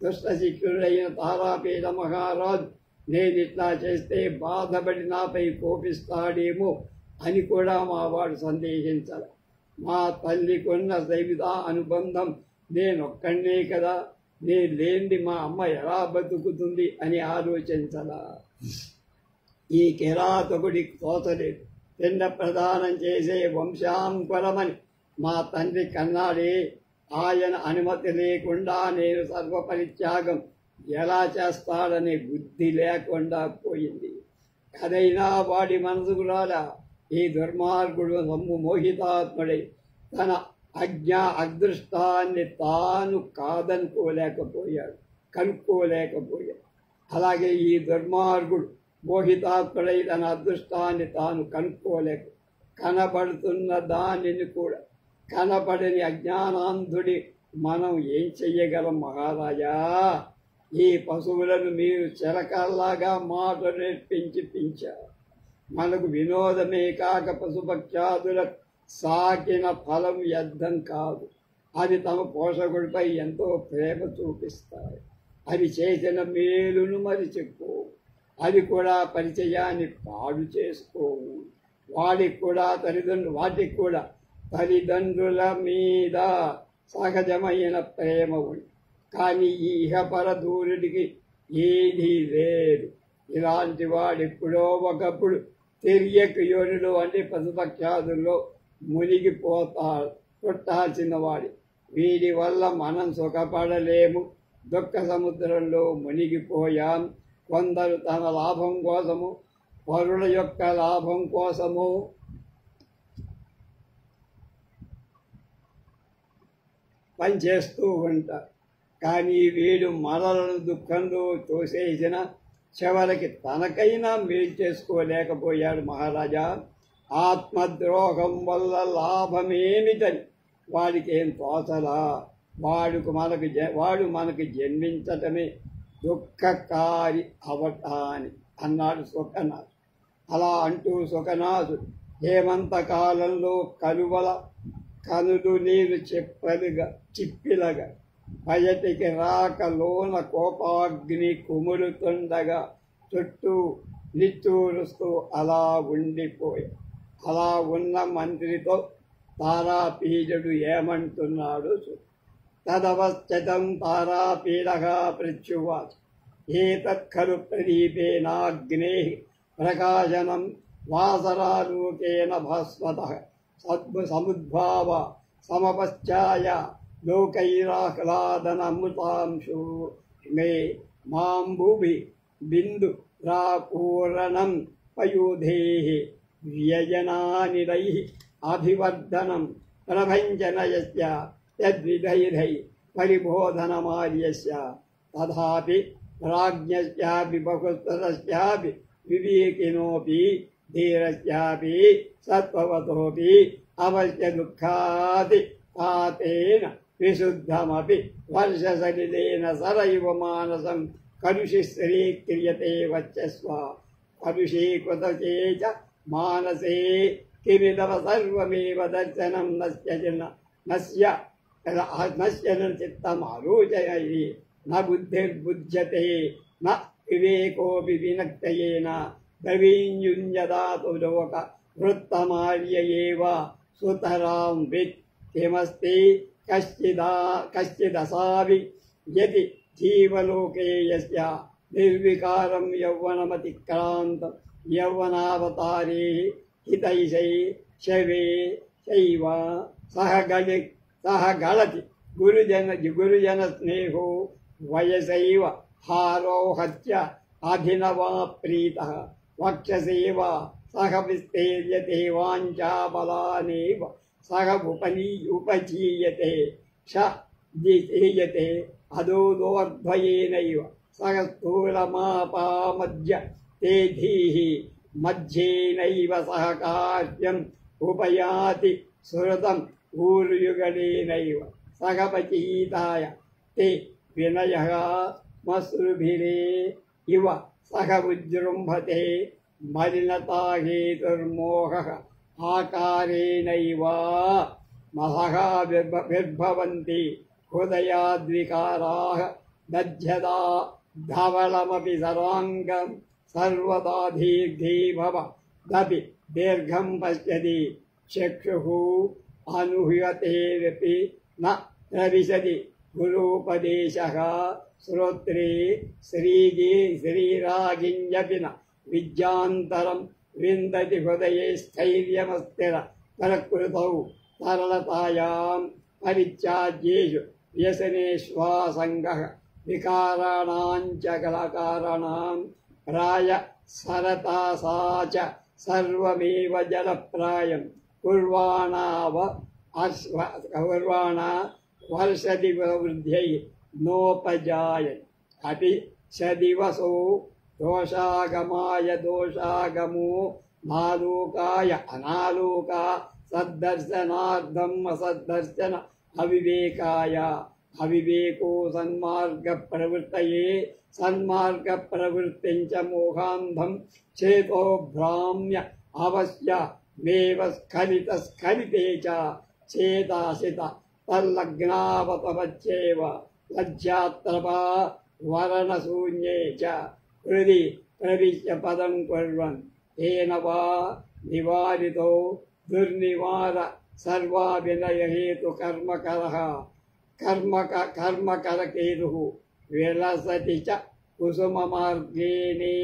దుష్టశిక్షుడైన తారాపీడ మహారాజు నేనిట్లా చేస్తే బాధపడి నాపై కోపిస్తాడేమో అని కూడా మావాడు సందేహించాల. మా తల్లికున్న దైవిత అనుబంధం నేనొక్కడే కదా, నేను లేనిది మా అమ్మ ఎలా బతుకుతుంది అని ఆలోచించలా. ఈ కిరాతకుడికి తోచలేదు. పిండ ప్రదానం చేసే వంశాంకురమని మా తండ్రి కన్నాడే, ఆయన అనుమతి లేకుండా నేను సర్వపరిత్యాగం ఎలా చేస్తాడనే బుద్ధి లేకుండా పోయింది. అదైనా వాడి మనసుకు రాలా. ఈ దుర్మార్గుడు నమ్ము మోహితాత్ముడై తన అదృష్టాన్ని తాను కనుక్కోలేకపోయాడు. అలాగే ఈ దుర్మార్గుడు మోహితాత్ముడై తన అదృష్టాన్ని తాను కనబడుతున్న దానిని కూడా కనపడని అజ్ఞానాంధుడి మనం ఏం చెయ్యగలం మహారాజా? ఈ పశువులను మీరు చిలకల్లాగా మాట నేర్పించి పెంచారు. మనకు వినోదమే కాక పశుపక్షాదులకు సాకిన ఫలం వ్యర్థం కాదు. అది తమ పోషకుడిపై ఎంతో ప్రేమ చూపిస్తాయి. అది చేసిన మేలును మరిచిపోవు. అది కూడా పరిచయాన్ని పాడు చేసుకోవు. వాటికి కూడా తల్లిదండ్రుల మీద సహజమైన ప్రేమ ఉంది. కానీ ఈ ఇహపర దూరుడికి ఏదీ లేదు. ఇలాంటి వాడు ఎప్పుడో ఒకప్పుడు తిరియక యోనిలో అంటే పశుపక్షాదుల్లో పుట్టాల్సిన వాడి. వీడి వల్ల మనం సుఖపడలేము. దుఃఖ సముద్రంలో మునిగిపోయాం. కొందరు తన లాభం కోసము, పరుల యొక్క లాభం కోసము పనిచేస్తూ ఉంటారు. కానీ వీడు మనలను దుఃఖంలో తోసేసిన చివరికి తనకైనా మేలు చేసుకోలేకపోయాడు మహారాజా. ఆత్మద్రోహం వల్ల లాభమేమిటని వాడికి ఏం తోచలా. వాడు మనకు జన్మించటమే దుఃఖకారి అవటాని అన్నాడు సుఖనాథ్. అలా అంటూ సుఖనాథుడు హేమంతకాలంలో కనులు నీరు చిప్పిలగా బయటికి రాక లోన కోపాగ్ని కుమురుతుండగా చుట్టూ నిట్టూరుస్తూ అలా ఉండిపోయా. అలా ఉన్న మంత్రితో తారాపీజుడు ఏమంటున్నాడు? తదవశ్చతం తారాపీడగా ప్రత్యువాచ ఏతత్ ఖలు ప్రదీపేనాగ్నే ప్రకాశనం వాసరాలోకేన భాస్వతః సముద్భావ సమపశ్చాయ లోకైరాహ్లాదనమృతాంశు మే మాంబుభి బిందు రాపూరణం పయూధేః వ్యజనానిదై అభివర్ధనం ప్రభంజనయస్య యద్విధైర్హై పరిబోధనమార్యస్య తథాపి ప్రాజ్ఞస్యాపి బహుస్తరస్యాపి వివేకినోపి ధీరస్యాపి సత్వవతోపి అవశ్య దుఃఖాది పాతేన విశుద్ధమపి వర్షసలిలేన సరైవ మానసం కలుషిశ్రీక్రియతే వచ్చస్వ కలుషీకృతచేచ మానసే కిమిదవ సర్వమేవ దర్శనం నశ్య చిత్తమాలోచయై న బుద్ధిర్బుధ్యతే న వివేకోపి వినక్తయేన ద్రవీణ్యుంజదాతు లోక వృత్తమార్యయేవ సుతరాం విత్ కిమస్తి కశ్చిదసావి యది జీవలోకే యస్య నిర్వికారం యౌవనమతిక్రాంతం యౌవనావతారే హితైషై శవే శైవ సహగళతి గురుజన స్నేహో వయసైవ హారోహత్య అభినవా ప్రీతః వక్షసేవ సహ విస్తేర్యతే వాంఛాబలానేవ సహ ఉపచీయతే క్షీయతే అదోదోర్ధ్వయేనైవ సహ స్థూలమాపామధ్య తేధీః మధ్యేనైవ సహ కార్యం ఉపయాతి సుహృతం ఊర్యుగళేనైవ సహ పచీతాయ తే వినయః మశ్రుభిరే ఇవ సహ ఉజృంభతే మలినతాహేతుర్మోహః ఆకారేణైవ మహః విర్భవంతి హృదయాద్వికారాః దధ్యదా ధవళమపి సర్వాంగం సర్వదా దీర్ఘీభవదపి దీర్ఘం పశ్యతి చక్షుః అనుహ్యతేరపి న ప్రవిశతి గురూపదేశః శ్రోత్రే శ్రీరాగిణ్యపి న విద్యాంతరం విందతి హృదయే స్థైర్యమస్థిర ప్రకృతౌ తరళతాయాం పరిత్యాజ్యేషు వ్యసనేష్వాసంగః వికారాణాం చ కళాకారాణాం ప్రాయ సరతా సా చ సర్వమేవ జలప్రాయం కుర్వాణా వర్షది వృద్ధ్యై నోపజాయ అపి సదివసో దోషాగమాయ దోషాగమో నాలోకాయ అనాలోకా సద్దర్శనార్థం అసద్దర్శన అవివేకాయ అవివేకో సన్మార్గ ప్రవృత్తయే సన్మార్గ ప్రవృత్తించ మోహాంధం చేతో భ్రామ్య అవశ్య మేవ స్ఖలిత స్ఖలితే చ చేతాసిత తల్లగ్నావతవచ్చేవ లజ్జాత్రపా వరణశూన్యే చ హృది ప్రవిశ్య పదం కుర్వన్ తేన వా నివారితో దుర్నివార సర్వాభినయహేతు కర్మకరకేతు విలసతి చ కుసుమమార్గేణే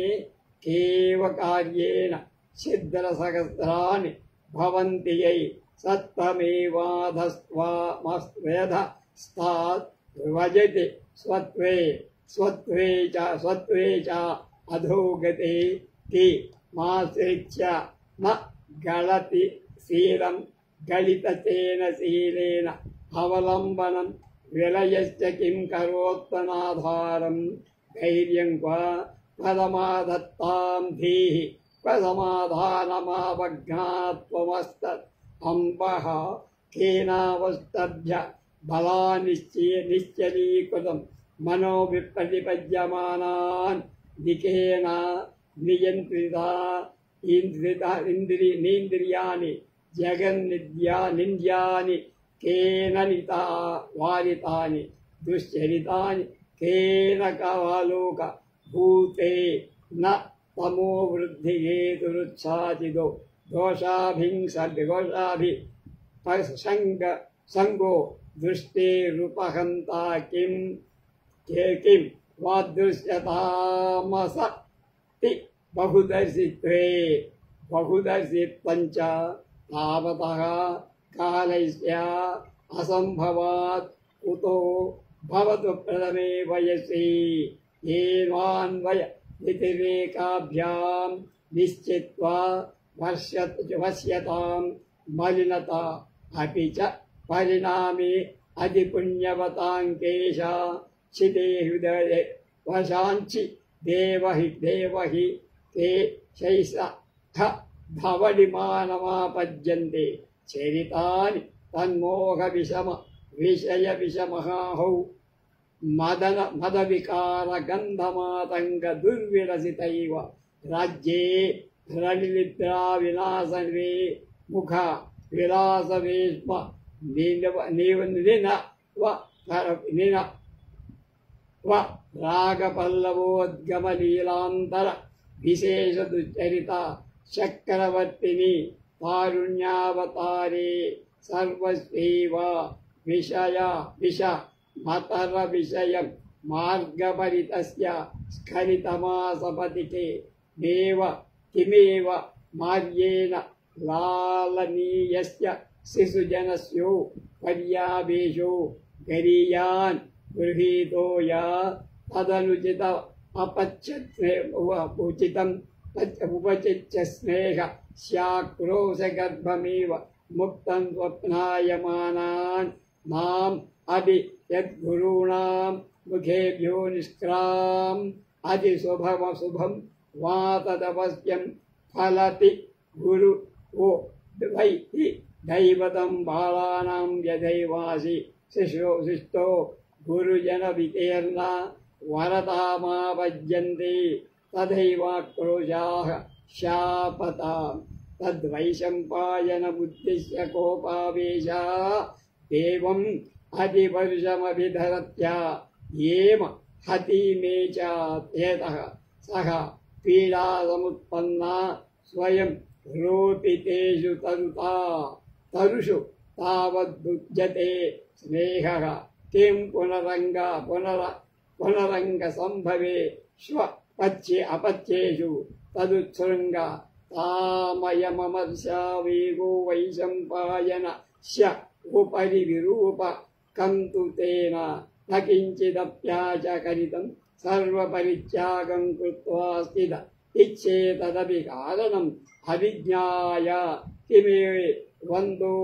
కేవ కార్యేణ ఛిద్రసహస్రాణి భవంతి యై సత్వమేవాధస్త్వేధస్తాత్ వజతి స్వత్వే చ అధోగతే తి మాశ్రిత్య న గళతి శీలం గళితేన శీలేన అవలంబనం విలయశ్చ కిం కరోత్పనాధారం ధైర్యం క్వ పదమాదత్తాం ధీః క్వ సమాధానమావఘ్నాత్వమస్త అంబః కేనావస్తభ్య బలానిశ్చలీకృతం మనో విప్రతిపద్యమానాన్ దికేన నియంత్రితానింద్రియాని జగన్నింద్యాని కేన వారితాని దుశ్చరితాని కేన కవాలోక భూతే న తమో వృద్ధిహేతురుచ్ఛాదిదో సంగో దృష్టేరుపహంతా కిం వాదృశ్యతామసతి బహుదర్శిత్వం చ తావతః కాలస్య అసంభవాత్ కుతో భవతు ప్రథమే వయసి ఏన్వాన్వయ వ్యతిరేకాభ్యాం నిశ్చిత్వా వశ్యతాం మలినత అపి చ పరిణామే అధిపుణ్యవతాంకేశ చితే హృదయ వశాంచి దేవహి తే శైస ధవళిమానమాపద్యంతే చరితాని తన్మోహ విషయ విషమహాహౌ మద వికార గంధమాతంగ దుర్విలసితైవ రాజ్యే రలిద్రా విలాసవే ముఖ విలాసవేష్మ రాగపల్లవోద్గమలీలాంతర విశేష దుశ్చరిత చక్రవర్తిని కారుణ్యావతారే సర్వస్వైవ విష మతర విషయం మార్గపరితస్య స్ఖలితమాసపతికే కిమేవ మార్యేణ లాలనీయస్య శిశుజనస్యో పర్యావేశో గరీయాన్ గృహీతో యా తదనుచిత ఉచితం ఉపచిత్య స్నేహ శాక్రోశగర్భమివ ముక్తం స్వప్నాయమానాన్ మాం అభి యద్గురూణాం ముఖేభ్యో నిష్క్రాం అతి శుభం వా తదవశ్యం ఫలతి గురు ఓ వై దైవతం బాలానాం యథైవాసి శిష్టో గురుజన వికీర్ణ వరతామాపజ్యంతి తథైవాక్రోశాః శాపతాం తద్వైశంపాయనముద్దిశ్య కోపావేశः దేవం అతివర్షమభిధరత్య ఏమ హతిమే చేతః సహ పీడాసముత్పన్నా స్వయం రోపితేషు తరుషు తావద్భుజ్యతే స్నేహః కిం పునరంగ సంభవే అపత్యేషు తదుత్సృంగ తామయమమర్షావేగో వైశంపాయన ఉపరి విరూప కంతు తేన న కించిదప్యాచకరితం సర్వపరిత్యాగం కృత్వా స్థిత ఇచ్చేతదపి కారణం అవిజ్ఞాయ కిమే వందో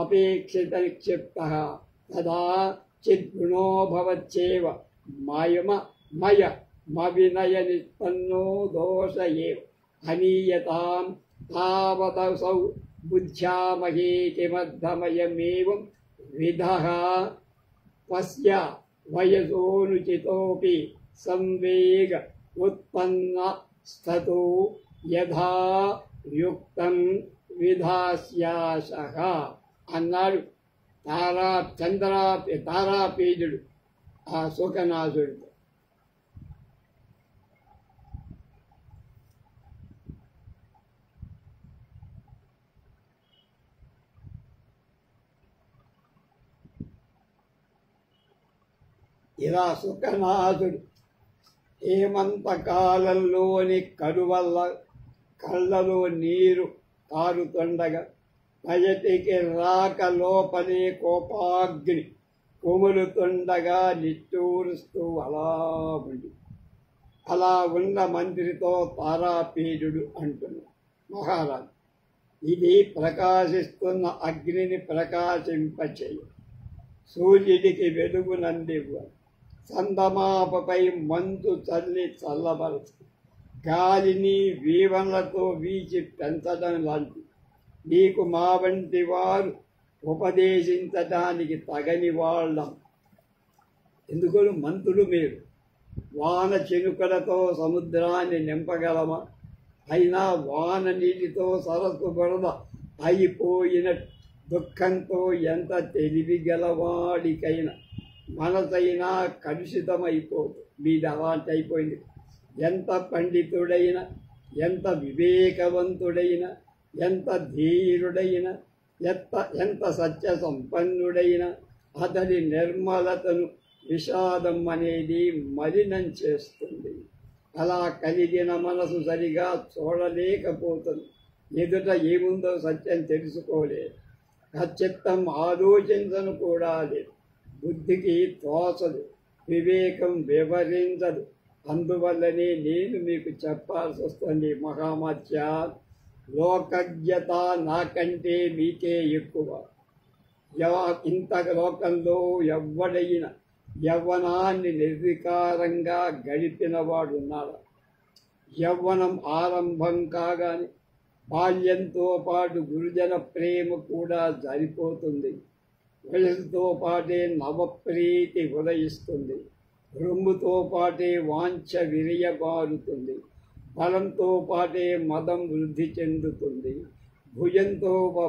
అపేక్షిత నిక్షిప్తః తదా చిద్గుణో భవచ్చేవ మవినయ నిష్పన్నో దోష ఏవ అనీయతాం తావతసౌ బుద్ధ్యామహే కిమర్థమయమేవం విధః పశ్య వయసోనుచితోపి సంవేగ ఉత్పన్న స్థతో యథా యుక్తం విధాస్యాశః అన్నాడు తారాపీజుడు ఆ శోకనాథుడు. ఇలా శుకనాథుడు హేమంతకాలంలోని కరువల్ల కళ్ళలో నీరు కారుతుండగా బయటికి రాక లోపలే కోపాగ్ని కుములుతుండగా నిట్టూరుస్తూ అలా ఉన్న మంత్రితో తారాపీఠుడు అంటున్నాడు, మహారాజు ఇది ప్రకాశిస్తున్న అగ్నిని ప్రకాశింపచేయ, సూర్యుడికి వెలుగునందివ్వ, చందమాపపై మంచు చల్లి చల్లబరచు, గాలిని వీవనలతో వీచి పెంచడం లాంటి నీకు మా వంటి వారు ఉపదేశించడానికి తగని వాళ్ళం. ఎందుకు మంత్రులు మీరు వాన చినుకలతో సముద్రాన్ని నింపగలమా? అయినా వాన నీటితో సరస్సు బురద అయిపోయిన దుఃఖంతో ఎంత తెలివి గలవాడికైనా మనసైనా కలుషితమైపోతుంది. మీది అలాంటి అయిపోయింది. ఎంత పండితుడైనా, ఎంత వివేకవంతుడైనా, ఎంత ధీరుడైనా, ఎంత సత్య సంపన్నుడైనా అతని నిర్మలతను విషాదం అనేది మలినం చేస్తుంది. అలా కలిగిన మనసు సరిగా చూడలేకపోతుంది. ఎదుట ఏముందో సత్యం తెలుసుకోలేదు. ఖచ్చితం ఆలోచించను కూడా లేదు. బుద్ధికి తోచదు, వివేకం వివరించదు. అందువల్లనే నేను మీకు చెప్పాల్సి వస్తుంది, మహామత్య లోకజ్ఞత నాకంటే మీకే ఎక్కువ. ఇంత లోకంలో ఎవ్వడైనా యవ్వనాన్ని నిర్వికారంగా గడిపినవాడు ఉన్నాడు. యవ్వనం ఆరంభం కాగానే బాల్యంతో పాటు గురుజన ప్రేమ కూడా సరిపోతుంది. వయసుతో పాటే నవప్రీతి ఉదయిస్తుంది. రొమ్ముతో పాటే వాంఛ విరియబారుతుంది. బలంతో పాటే మదం వృద్ధి చెందుతుంది.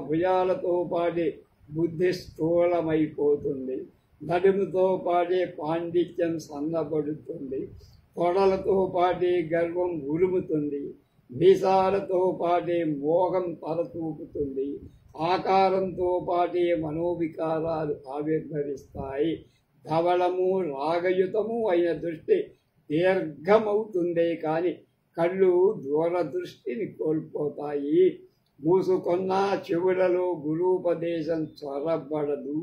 భుజాలతో పాటే బుద్ధి స్థూలమైపోతుంది. నడుముతో పాటే పాండిత్యం సన్నబడుతుంది. తొడలతో పాటే గర్వం ఉరుముతుంది. మీసాలతో పాటే మోహం తలతూపుతుంది. ఆకారంతో పాటే మనోవికారాలు ఆవిర్భవిస్తాయి. ధవళము రాగయుతము అయిన దృష్టి దీర్ఘమవుతుందే కానీ కళ్ళు దూరదృష్టిని కోల్పోతాయి. మూసుకొన్న చెవులలో గురూపదేశం చొరబడదు.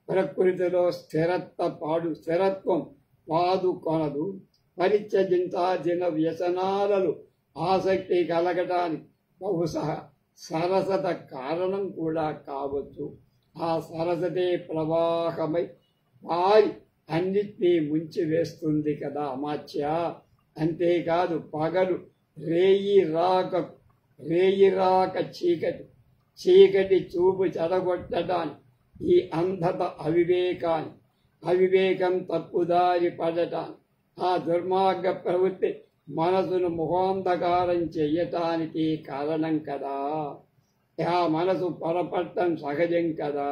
ప్రకృతిలో స్థిరత్వం పాదుకొనదు. పరిత్యజించాల్సిన వ్యసనాలలో ఆసక్తి కలగటానికి బహుశా సరసత కారణం కూడా కావచ్చు. ఆ సరసతే ప్రవాహమై వారి అన్నిటినీ ముంచివేస్తుంది కదా అమాత్య. అంతేకాదు పగలు రేయి రాక చీకటి చూపు చెడగొట్టడాన్ని, ఈ అంధత అవివేకం తప్పుదారి పడటాన్ని, ఆ దుర్మార్గ ప్రవృత్తి మనసును ముఖాంధకారం చెయ్యటానికి కారణం కదా. ఆ మనసు పొరపడటం సహజం కదా.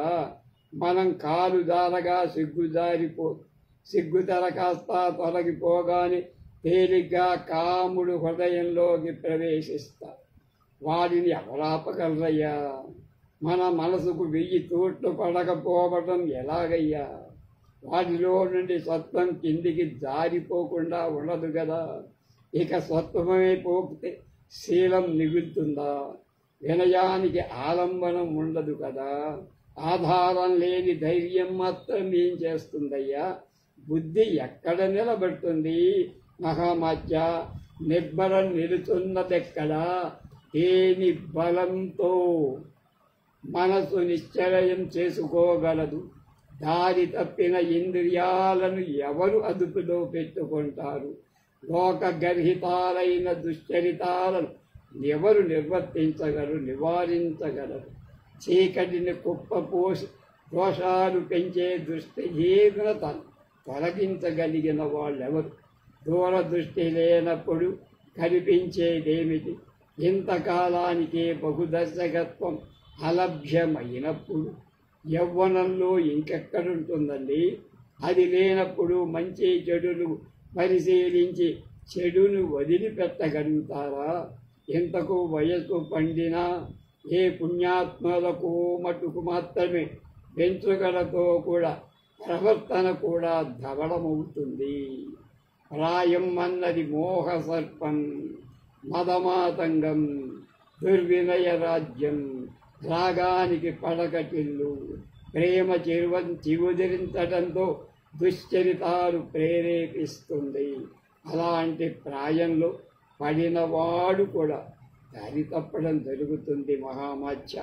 మనం కాలు దారగా సిగ్గుతర కాస్త తొలగిపోగానే తేలిగ్గా కాముడు హృదయంలోకి ప్రవేశిస్తారు. వాడిని ఎవరాపగలరయ్యా? మన మనసుకు 1000 తూట్లు పడకపోవడం ఎలాగయ్యా? వాటిలో నుండి సత్వం కిందికి జారిపోకుండా ఉండదు కదా. ఇక సత్వమే పోతే శీలం మిగులుతుందా? వినయానికి ఆలంబనం ఉండదు కదా. ఆధారం లేని ధైర్యం మాత్రం ఏం చేస్తుందయ్యా? బుద్ధి ఎక్కడ నిలబడుతుంది మహామాత్య? నిబ్బరం నిలుచున్నదెక్కడా? దేని బలంతో మనసు నిశ్చయం చేసుకోగలదు? దారి తప్పిన ఇంద్రియాలను ఎవరు అదుపులో పెట్టుకుంటారు? లోకగర్హితాలైన దుశ్చరితాలను ఎవరు నివారించగలరు? చీకటిని కుప్పపోసి దోషాలు పెంచే దుష్టహీనతను తొలగించగలిగిన వాళ్ళెవరు? దూరదృష్టి లేనప్పుడు కనిపించేదేమిటి? ఇంతకాలానికే బహుదర్శకత్వం అలభ్యమైనప్పుడు యవ్వనంలో ఇంకెక్కడుంటుందండి? అది లేనప్పుడు మంచి చెడులు పరిశీలించి చెడును వదిలిపెట్టగలుగుతారా? ఇంతకు వయస్సు పండినా ఏ పుణ్యాత్మలకు మటుకు మాత్రమే వెంట్రుకలతో కూడా ప్రవర్తన కూడా ధవళమవుతుంది. ప్రాయం అన్నది మోహ సర్పం, మదమాతంగం, దుర్వినయ రాజ్యం, రాగానికి పడకటిల్లు, ప్రేమ చివుదిరించడంతో దుశ్చరితాలు ప్రేరేపిస్తుంది. అలాంటి ప్రాయంలో పడినవాడు కూడా దారి తప్పడం జరుగుతుంది మహామాత్య.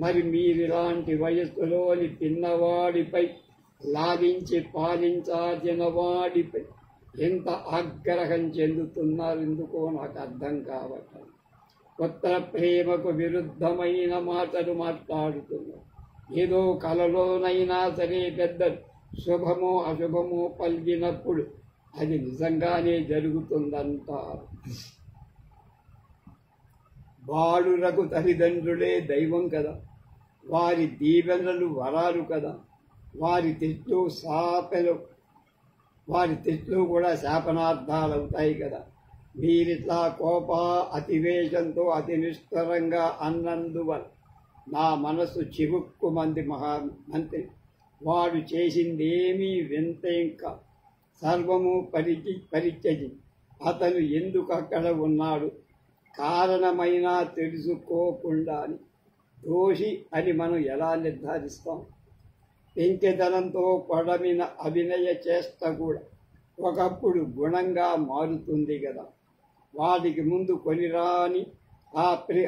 మరి మీరిలాంటి వయస్సులోని పిన్నవాడిపై లాభించి పాలించాల్సిన వాడిపై ఎంత ఆగ్రహం చెందుతున్నారు? ఎందుకో నాకు అర్థం కావటం. కొత్త ప్రేమకు విరుద్ధమైన మాటలు మాట్లాడుతున్నారు. ఏదో కలలోనైనా సరే పెద్దలు శుభమో అశుభమో పలికినప్పుడు అది నిజంగానే జరుగుతుందంటారు. బాలురకు తల్లిదండ్రులే దైవం కదా. వారి దీవెనలు వరాలు కదా. వారి తిట్లు కూడా శాపనార్థాలు అవుతాయి కదా. మీరిట్లా అతివేశంతో అతి నిష్ఠురంగా అన్నందువల్ల నా మనసు చివుక్కుమంది మహామంత్రి. వాడు చేసిందేమీ వింతేం కాదు. సర్వము పరిత్యజించి అతను ఎందుకు అక్కడ ఉన్నాడు కారణమైనా తెలుసుకోకుండా దోషి అని మనం ఎలా నిర్ధారిస్తాం? పెంకెతనంతో పొడమిన అభినయ చేష్ట కూడా ఒకప్పుడు గుణంగా మారుతుంది కదా. వాటికి ముందు కొనిరాని ఆ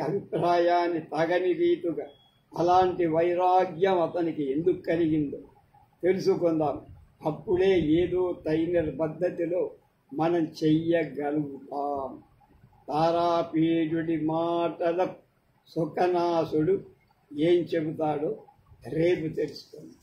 అభిప్రాయాన్ని తగని రీతుగా అలాంటి వైరాగ్యం అతనికి ఎందుకు కలిగిందో తెలుసుకుందాం. అప్పుడే ఏదో తగిన పద్ధతిలో మనం చెయ్యగలుగుతాం. తారాపీఠుడి మాటల సుఖనాసుడు ఏం చెబుతాడో రేపు తెలుసుకుందాం.